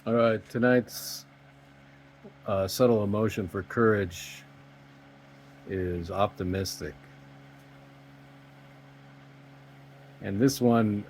All right, tonight's subtle emotion for courage is optimistic. And this one,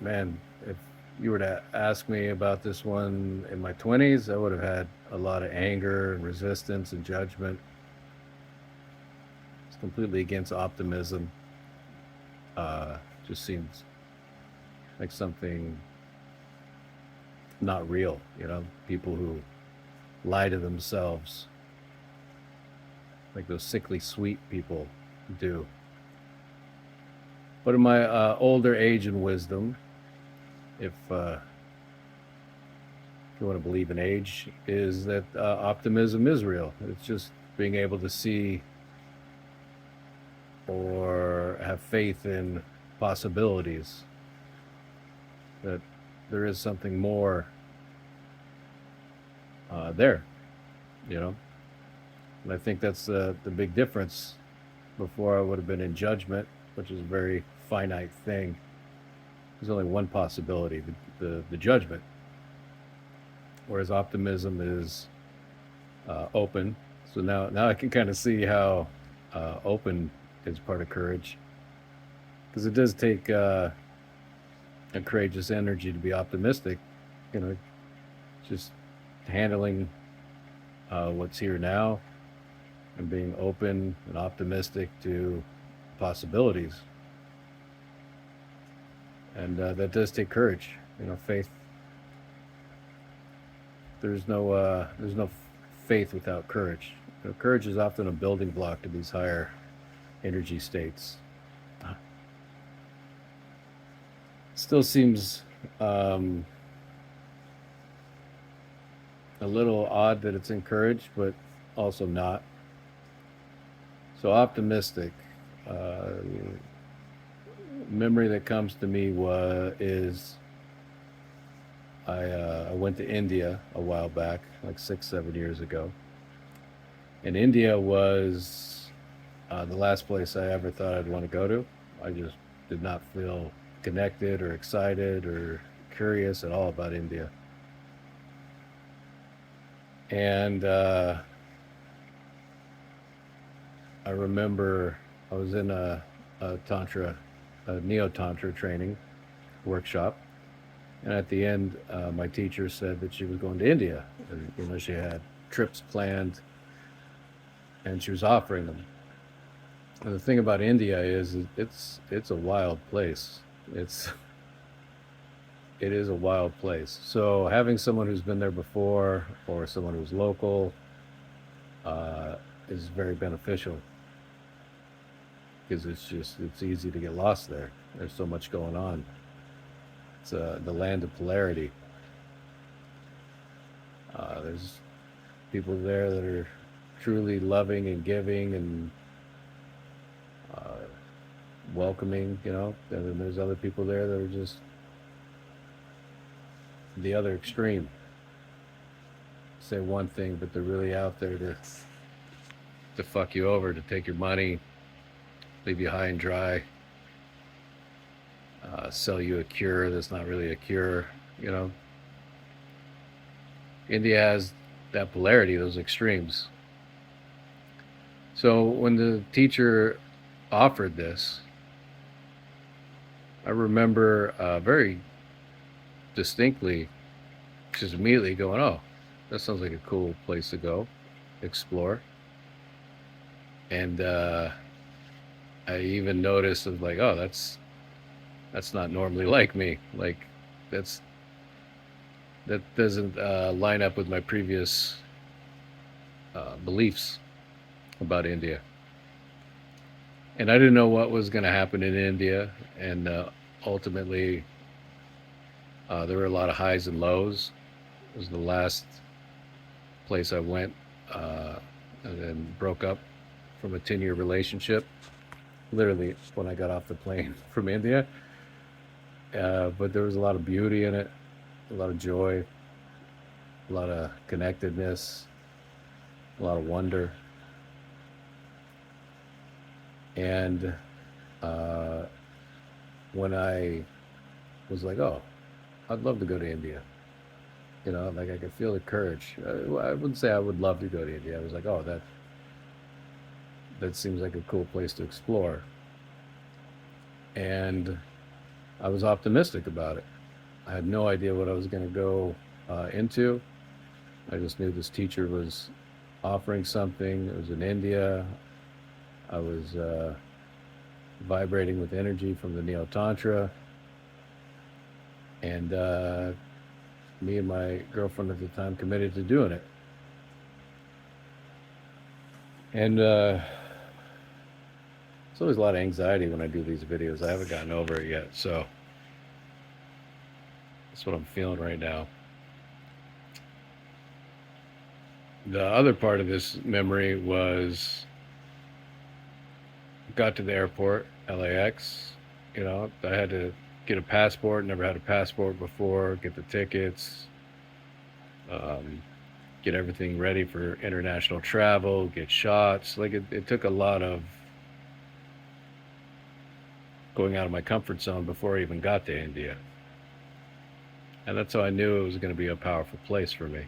man, if you were to ask me about this one in my 20s, I would have had a lot of anger and resistance and judgment. It's completely against optimism. Uh, just seems like something not real, people who lie to themselves, like those sickly sweet people do. But in my older age and wisdom, if you want to believe in age, is that optimism is real. It's just being able to see or have faith in possibilities, that there is something more there, you know? And I think that's the big difference. Before I would have been in judgment, which is a very finite thing. There's only one possibility, the judgment. Whereas optimism is open. So now I can kind of see how open is part of courage, because it does take a courageous energy to be optimistic. You know, just handling what's here now and being open and optimistic to possibilities, and that does take courage. Faith. There's no faith without courage. Courage is often a building block to these higher energy states. Still seems um, a little odd that it's encouraged, but also not. So optimistic. Uh, Memory that comes to me is I went to India a while back, like 6, 7 years ago, and India was the last place I ever thought I'd want to go to. I just did not feel connected or excited or curious at all about India. And I remember I was in a neo tantra training workshop, and at the end, my teacher said that she was going to India. And, she had trips planned, and she was offering them. And the thing about India is it's a wild place. It's it is a wild place. So having someone who's been there before or someone who's local uh, is very beneficial, because it's easy to get lost there. There's so much going on. It's the land of polarity. There's people there that are truly loving and giving and uh, welcoming, and then there's other people there that are just the other extreme. Say one thing, but they're really out there to fuck you over, to take your money, leave you high and dry, sell you a cure that's not really a cure. You know, India has that polarity, those extremes. So when the teacher offered this, I remember very distinctly just immediately going, "Oh, that sounds like a cool place to go, explore." And I even noticed of like, "Oh, that's not normally like me. Like, that's that doesn't line up with my previous beliefs about India." And I didn't know what was going to happen in India, and ultimately, there were a lot of highs and lows. It was the last place I went, uh, and then broke up from a 10-year relationship. Literally, when I got off the plane from India, but there was a lot of beauty in it, a lot of joy, a lot of connectedness, a lot of wonder, and uh, when I was like, "Oh, I'd love to go to India," Like I could feel the courage. I wouldn't say I would love to go to India. I was like, oh, that seems like a cool place to explore, and I was optimistic about it. I had no idea what I was going to go into. I just knew this teacher was offering something. It was in India. I was vibrating with energy from the Neo Tantra, and me and my girlfriend at the time committed to doing it. And it's always a lot of anxiety when I do these videos. I haven't gotten over it yet, so that's what I'm feeling right now. The other part of this memory was got to the airport, LAX. I had to get a passport. Never had a passport before. Get the tickets. Get everything ready for international travel. Get shots. Like it took a lot of going out of my comfort zone before I even got to India. And that's how I knew it was going to be a powerful place for me.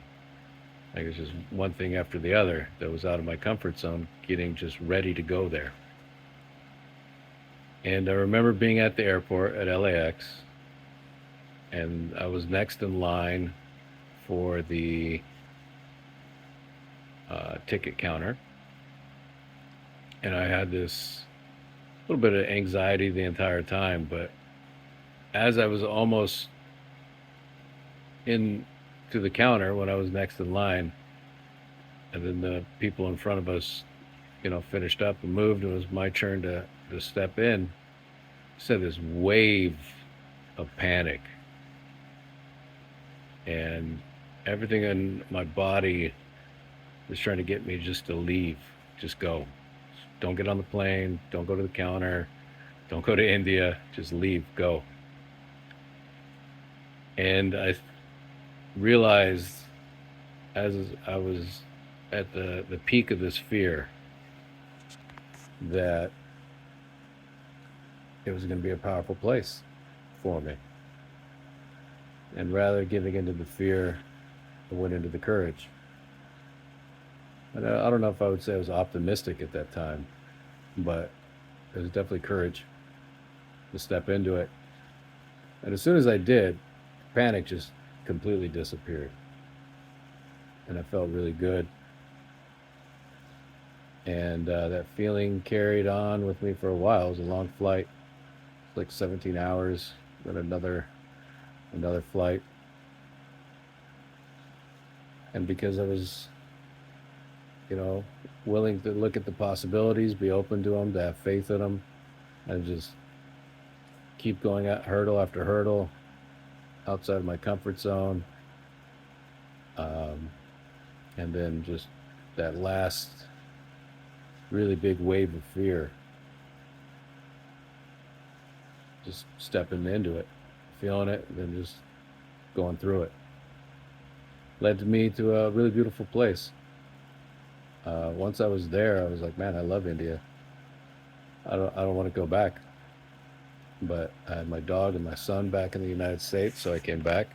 Like it's just one thing after the other that was out of my comfort zone, getting just ready to go there. And I remember being at the airport at LAX, and I was next in line for the ticket counter. And I had this little bit of anxiety the entire time, but as I was almost in to the counter when I was next in line, and then the people in front of us, finished up and moved, and it was my turn to step in. Said this wave of panic, and everything in my body was trying to get me just to leave, just go. Don't get on the plane, don't go to the counter, don't go to India, just leave, go. And I realized as I was at the peak of this fear that it was going to be a powerful place for me. And rather giving into the fear, I went into the courage. And I don't know if I would say I was optimistic at that time, but it was definitely courage to step into it. And as soon as I did, panic just completely disappeared. And I felt really good. And that feeling carried on with me for a while. It was a long flight, like 17 hours, then another flight. And because I was, willing to look at the possibilities, be open to them, to have faith in them, and just keep going at hurdle after hurdle, outside of my comfort zone. And then just that last really big wave of fear, just stepping into it, feeling it, and then just going through it, led to me to a really beautiful place. Once I was there, I was like, man, I love India. I don't want to go back. But I had my dog and my son back in the United States, so I came back.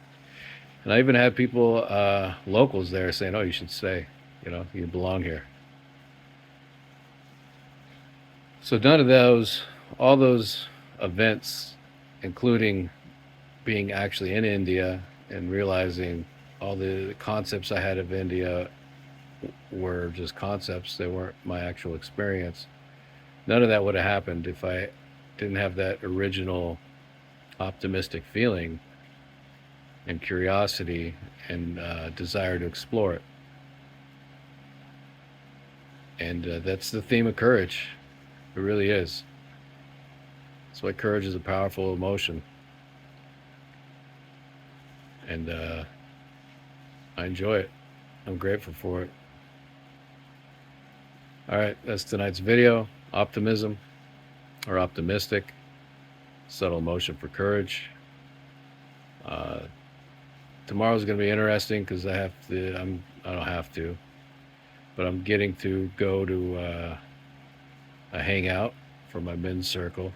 And I even had people, locals there, saying, oh, you should stay. You belong here. So none of all those events, including being actually in India and realizing all the concepts I had of India were just concepts. They weren't my actual experience. None of that would have happened if I didn't have that original optimistic feeling and curiosity and desire to explore it. And that's the theme of courage. It really is. That's why courage is a powerful emotion. And I enjoy it. I'm grateful for it. All right, that's tonight's video. Optimism, or optimistic, subtle emotion for courage. Tomorrow's going to be interesting because I don't have to, but I'm getting to go to a hangout for my men's circle.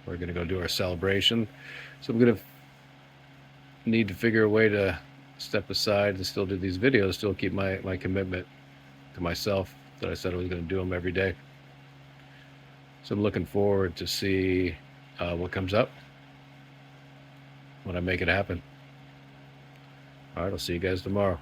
We're going to go do our celebration. So I'm going to need to figure a way to step aside and still do these videos, still keep my commitment to myself that I said I was going to do them every day. So I'm looking forward to see what comes up when I make it happen. All right, I'll see you guys tomorrow.